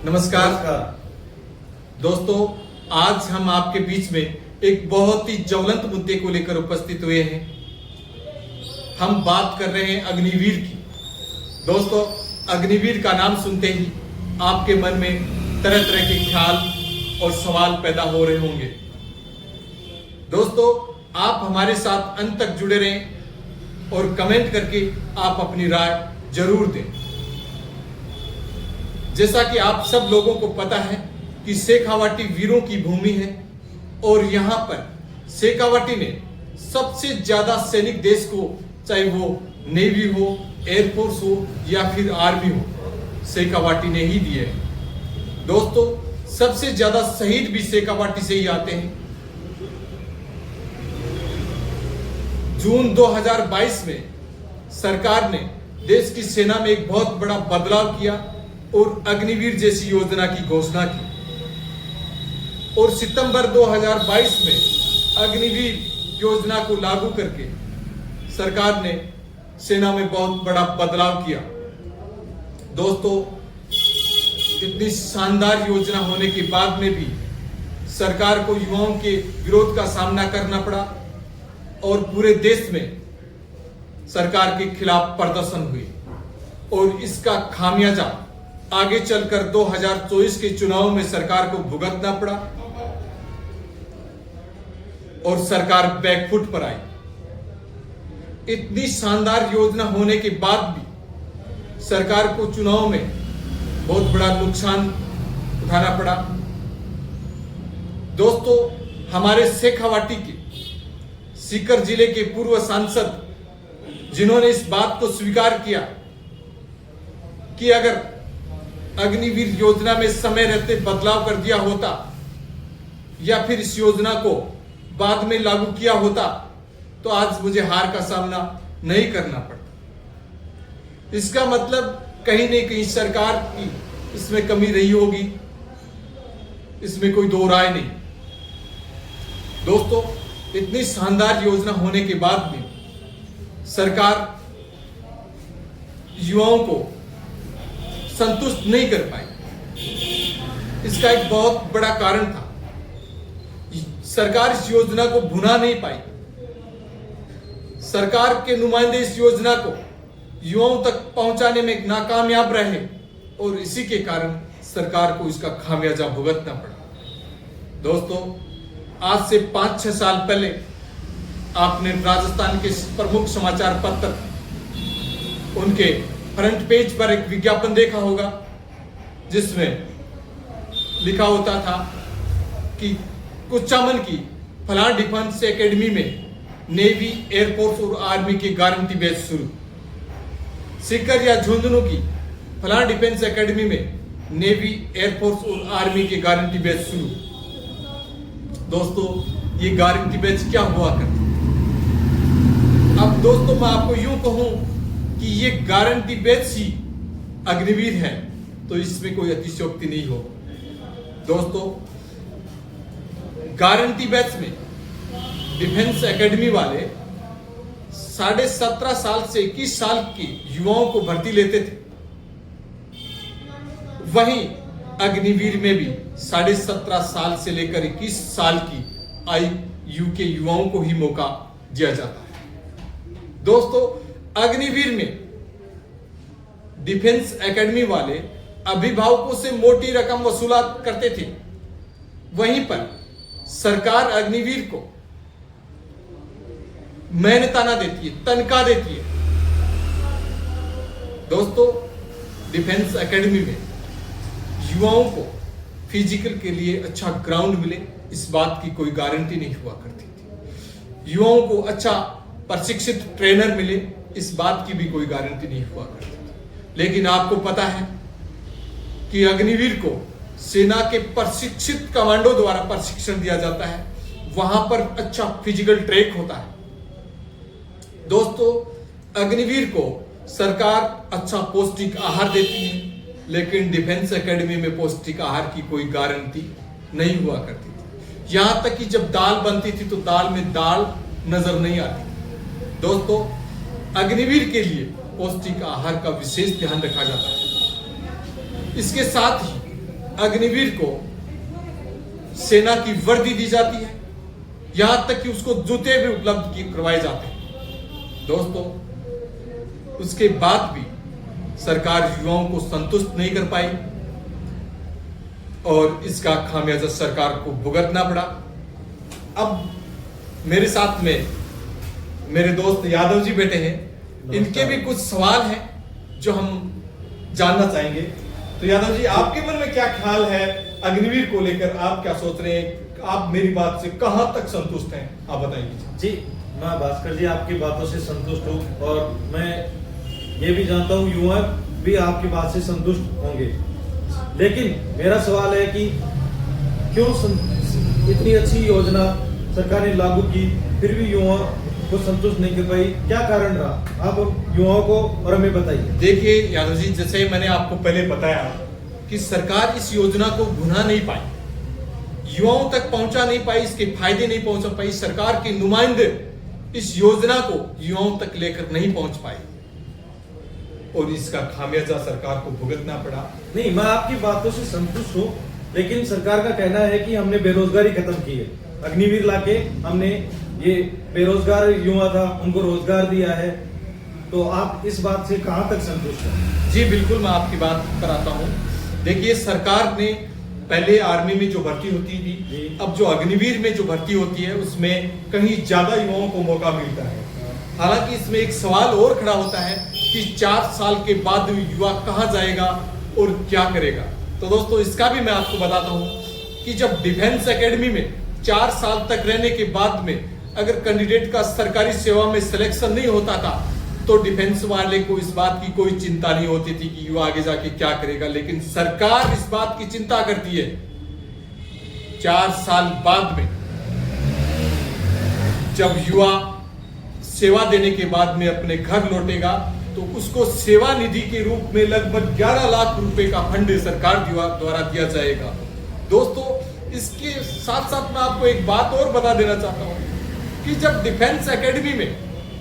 नमस्कार दोस्तों, आज हम आपके बीच में एक बहुत ही ज्वलंत मुद्दे को लेकर उपस्थित हुए हैं। हम बात कर रहे हैं अग्निवीर की। दोस्तों, अग्निवीर का नाम सुनते ही आपके मन में तरह तरह के ख्याल और सवाल पैदा हो रहे होंगे। दोस्तों, आप हमारे साथ अंत तक जुड़े रहें और कमेंट करके आप अपनी राय जरूर दें। जैसा कि आप सब लोगों को पता है कि शेखावाटी वीरों की भूमि है और यहाँ पर शेखावाटी ने सबसे ज्यादा सैनिक देश को, चाहे वो नेवी हो, एयरफोर्स हो या फिर आर्मी हो, शेखावाटी ने ही दिए है। दोस्तों, सबसे ज्यादा शहीद भी शेखावाटी से ही आते हैं। जून 2022 में सरकार ने देश की सेना में एक बहुत बड़ा बदलाव किया और अग्निवीर जैसी योजना की घोषणा की और सितंबर 2022 में अग्निवीर योजना को लागू करके सरकार ने सेना में बहुत बड़ा बदलाव किया। दोस्तों, इतनी शानदार योजना होने के बाद में भी सरकार को युवाओं के विरोध का सामना करना पड़ा और पूरे देश में सरकार के खिलाफ प्रदर्शन हुए और इसका खामियाजा आगे चलकर 2024 के चुनाव में सरकार को भुगतना पड़ा और सरकार बैकफुट पर आई। इतनी शानदार योजना होने के बाद भी सरकार को चुनाव में बहुत बड़ा नुकसान उठाना पड़ा। दोस्तों, हमारे शेखावाटी के सीकर जिले के पूर्व सांसद, जिन्होंने इस बात को स्वीकार किया कि अगर अग्निवीर योजना में समय रहते बदलाव कर दिया होता या फिर इस योजना को बाद में लागू किया होता तो आज मुझे हार का सामना नहीं करना पड़ता। इसका मतलब कहीं न कहीं सरकार की इसमें कमी रही होगी, इसमें कोई दो राय नहीं। दोस्तों, इतनी शानदार योजना होने के बाद भी सरकार युवाओं को संतुष्ट नहीं कर पाई। इसका एक बहुत बड़ा कारण था, सरकार इस योजना को भुना नहीं पाई। सरकार के नुमाइंदे इस योजना को युवाओं तक पहुंचाने में नाकामयाब रहे और इसी के कारण सरकार को इसका खामियाजा भुगतना पड़ा। दोस्तों, आज से 5-6 साल पहले आपने राजस्थान के प्रमुख समाचार पत्र, उनके फ्रंट पेज पर एक विज्ञापन देखा होगा जिसमें लिखा होता था कि कुचामन की फलां डिफेंस एकेडमी में नेवी, एयरफोर्स और आर्मी की गारंटी बैच शुरू। सीकर या झुंझुनू की फलां डिफेंस एकेडमी में नेवी, एयरफोर्स और आर्मी की गारंटी बैच शुरू। दोस्तों, ये गारंटी बैच क्या हुआ करती? अब दोस्तों, मैं आपको यूं कहूं कि ये गारंटी बैच ही अग्निवीर है तो इसमें कोई अतिशयोक्ति नहीं हो। दोस्तों, गारंटी बैच में डिफेंस एकेडमी वाले 17.5 साल से 21 साल के युवाओं को भर्ती लेते थे। वहीं अग्निवीर में भी 17.5 साल से लेकर 21 साल की आयु के युवाओं को ही मौका दिया जाता है। दोस्तों, अग्निवीर में डिफेंस एकेडमी वाले अभिभावकों से मोटी रकम वसूला करते थे, वहीं पर सरकार अग्निवीर को मेहनताना देती है, तनख्वाह देती है। दोस्तों, डिफेंस एकेडमी में युवाओं को फिजिकल के लिए अच्छा ग्राउंड मिले, इस बात की कोई गारंटी नहीं हुआ करती थी। युवाओं को अच्छा प्रशिक्षित ट्रेनर मिले, इस बात की भी कोई गारंटी नहीं हुआ करती थी। लेकिन आपको पता है कि अग्निवीर को सेना के प्रशिक्षित कमांडो द्वारा प्रशिक्षण दिया जाता है, वहां पर अच्छा फिजिकल ट्रैक होता है। दोस्तों, अग्निवीर को सरकार अच्छा पौष्टिक आहार देती है, लेकिन डिफेंस एकेडमी में पौष्टिक आहार की कोई गारंटी नहीं हुआ करती थी। यहां तक कि जब दाल बनती थी तो दाल में दाल नजर नहीं आती। दोस्तों, अग्निवीर के लिए पौष्टिक आहार का विशेष ध्यान रखा जाता है। इसके साथ ही अग्निवीर को सेना की वर्दी दी जाती है, यहां तक कि उसको जूते भी उपलब्ध करवाए जाते हैं। दोस्तों, उसके बाद भी सरकार युवाओं को संतुष्ट नहीं कर पाई और इसका खामियाजा सरकार को भुगतना पड़ा। अब मेरे साथ में मेरे दोस्त यादव जी बैठे हैं, इनके भी कुछ सवाल हैं जो हम जानना चाहेंगे। तो यादव जी, आपके मन में क्या ख्याल है अग्निवीर को लेकर? आप क्या सोच रहे हैं? आप मेरी बात से कहां तक संतुष्ट हैं, आप बताइए। जी, मैं भास्कर जी आपकी बातों से संतुष्ट हूँ और मैं ये भी जानता हूँ युवा भी आपकी बात से संतुष्ट होंगे। लेकिन मेरा सवाल है कि क्यों इतनी अच्छी योजना सरकार ने लागू की फिर भी युवा को संतुष्ट नहीं कर पाई, क्या कारण रहा? आप युवाओं को और हमें बताइए। देखिए यादव जी, जैसे मैंने आपको पहले बताया कि सरकार इस योजना को भुना नहीं पाई, युवाओं तक पहुंचा नहीं पाई, इसके फायदे नहीं पहुंचा पाई। सरकार के नुमाइंदे इस योजना को युवाओं तक लेकर नहीं पहुंच पाए और इसका खामियाजा सरकार को भुगतना पड़ा। नहीं, मैं आपकी बातों से संतुष्ट हूँ, लेकिन सरकार का कहना है कि हमने बेरोजगारी खत्म की है। अग्निवीर लाके हमने ये बेरोजगार युवा था उनको रोजगार दिया है, तो आप इस बात से कहां तक संतुष्ट हैं? जी बिल्कुल, मैं आपकी बात पर आता हूं। देखिए, सरकार ने पहले आर्मी में जो भर्ती होती थी, अब जो अग्निवीर में जो भर्ती होती है उसमें कहीं ज्यादा युवाओं को मौका मिलता है। हालांकि इसमें एक सवाल और खड़ा होता है कि 4 साल के बाद युवा कहां जाएगा और क्या करेगा। तो दोस्तों, इसका भी मैं आपको बताता हूं कि जब डिफेंस एकेडमी में 4 साल तक रहने के बाद में अगर कैंडिडेट का सरकारी सेवा में सिलेक्शन नहीं होता था तो डिफेंस वाले को इस बात की कोई चिंता नहीं होती थी कि युवा आगे जाके क्या करेगा। लेकिन सरकार इस बात की चिंता करती है 4 साल बाद में जब युवा सेवा देने के बाद में अपने घर लौटेगा तो उसको सेवा निधि के रूप में लगभग 11 लाख रुपए का फंड सरकार द्वारा दिया जाएगा। दोस्तों, इसके साथ साथ मैं आपको एक बात और बता देना चाहता हूं कि जब डिफेंस एकेडमी में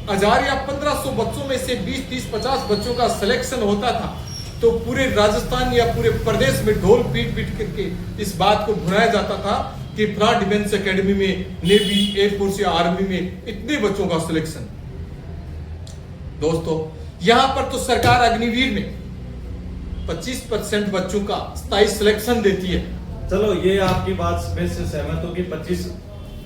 1000 या 1500 बच्चों में से 20, 30, 50 बच्चों का सिलेक्शन होता था तो पूरे राजस्थान या पूरे प्रदेश में ढोल पीट पीट करके इस बात को भुनाया जाता था कि फला डिफेंस एकेडमी में नेवी, एयरफोर्स या आर्मी में इतने बच्चों का सिलेक्शन। दोस्तों, यहां पर तो सरकार अग्निवीर में 25% बच्चों का स्थायी सिलेक्शन देती है। चलो, ये आपकी बात में से सहमत हूँ कि 25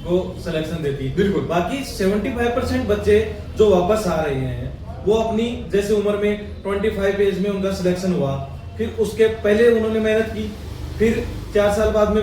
को सिलेक्शन देती है। बिल्कुल। बाकी 75% बच्चे जो वापस आ रहे हैं वो अपनी जैसे उम्र में 25 एज में उनका सिलेक्शन हुआ, फिर उसके पहले उन्होंने मेहनत की, फिर 4 साल बाद में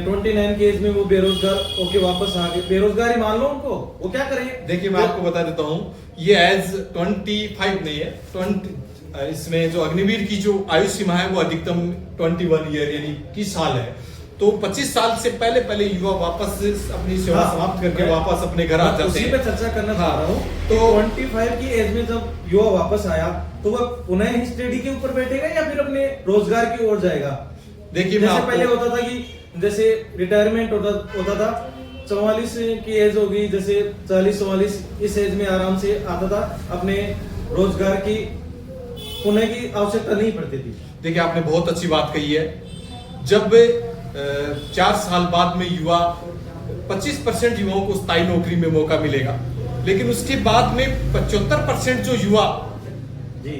29 की एज में वो बेरोजगार होके वापस आ गए। बेरोजगारी मान लो उनको, वो क्या करेंगे? देखिए, मैं आपको बता देता हूं, ये एज 25 नहीं है, 20 इसमें जो अग्निवीर की जो आयु सीमा है वो अधिकतम 21 ईयर यानी कि साल है। तो 25 साल से पहले पहले युवा वापस अपनी सेवा समाप्त करके वापस अपने घर आ जाते हैं। उसी पे चर्चा करना चाह रहा हूँ। तो 25 की एज में जब युवा वापस आया तो वह पुनः स्टडी के ऊपर बैठेगा या फिर अपने रोजगार की ओर जाएगा? देखिए, जैसे पहले होता था कि जैसे रिटायरमेंट होता था, 44 की एज हो गई, जैसे 40-44 इस एज में आराम से आता था, अपने रोजगार की पुनः की आवश्यकता नहीं पड़ती थी। देखिए, आपने बहुत अच्छी बात कही है। जब 4 साल बाद में युवा 25% युवाओं को स्थायी नौकरी में मौका मिलेगा, लेकिन उसके बाद में 75% जो युवा जी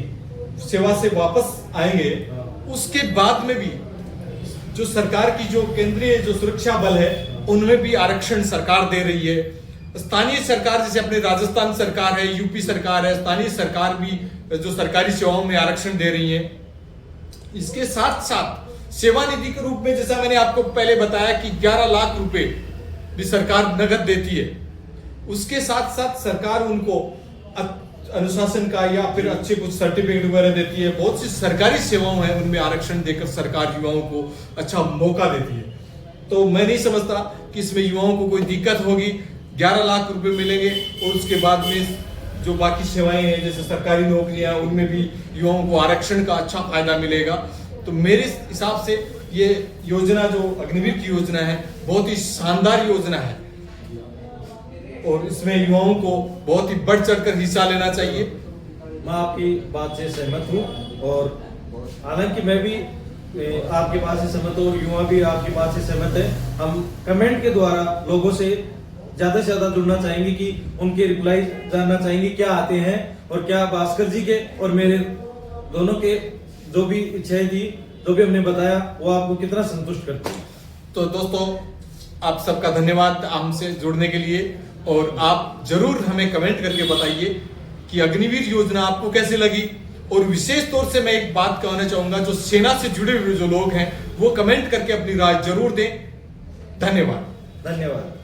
सेवा से वापस आएंगे, उसके बाद में भी जो सरकार की जो केंद्रीय जो सुरक्षा बल है उनमें भी आरक्षण सरकार दे रही है। स्थानीय सरकार जैसे अपने राजस्थान सरकार है, यूपी सरकार है, स्थानीय सरकार भी जो सरकारी सेवाओं में आरक्षण दे रही है। इसके साथ साथ सेवा निधि के रूप में जैसा मैंने आपको पहले बताया कि 11 लाख रुपए भी सरकार नगद देती है। उसके साथ साथ सरकार उनको अनुशासन का या फिर अच्छे कुछ सर्टिफिकेट वगैरह देती है। बहुत सी सरकारी सेवाओं हैं उनमें आरक्षण देकर सरकार युवाओं को अच्छा मौका देती है। तो मैं नहीं समझता कि इसमें युवाओं को कोई दिक्कत होगी। 11 लाख रुपए मिलेंगे और उसके बाद में जो बाकी सेवाएं हैं जैसे सरकारी नौकरियां, उनमें भी युवाओं को आरक्षण का अच्छा फायदा मिलेगा। तो मेरे हिसाब से ये योजना जो अग्निवीर की योजना है बहुत ही शानदार योजना है और इसमें युवाओं को बहुत ही बढ़ चढ़कर हिस्सा लेना चाहिए। मैं आपकी बात से सहमत हूँ और हालांकि मैं भी आपकी बात से सहमत हो और युवा भी आपकी बात से सहमत है। हम कमेंट के द्वारा लोगों से ज्यादा जुड़ना चाहेंगे कि उनके रिप्लाई जानना चाहेंगे क्या आते हैं और क्या भास्कर जी के और मेरे दोनों के जो भी इच्छाएं थी, जो भी हमने बताया, वो आपको कितना संतुष्ट करती है। तो दोस्तों, आप सबका धन्यवाद हमसे जुड़ने के लिए, और आप जरूर हमें कमेंट करके बताइए कि अग्निवीर योजना आपको कैसे लगी। और विशेष तौर से मैं एक बात कहना चाहूंगा, जो सेना से जुड़े हुए जो लोग हैं वो कमेंट करके अपनी राय जरूर दें। धन्यवाद। धन्यवाद।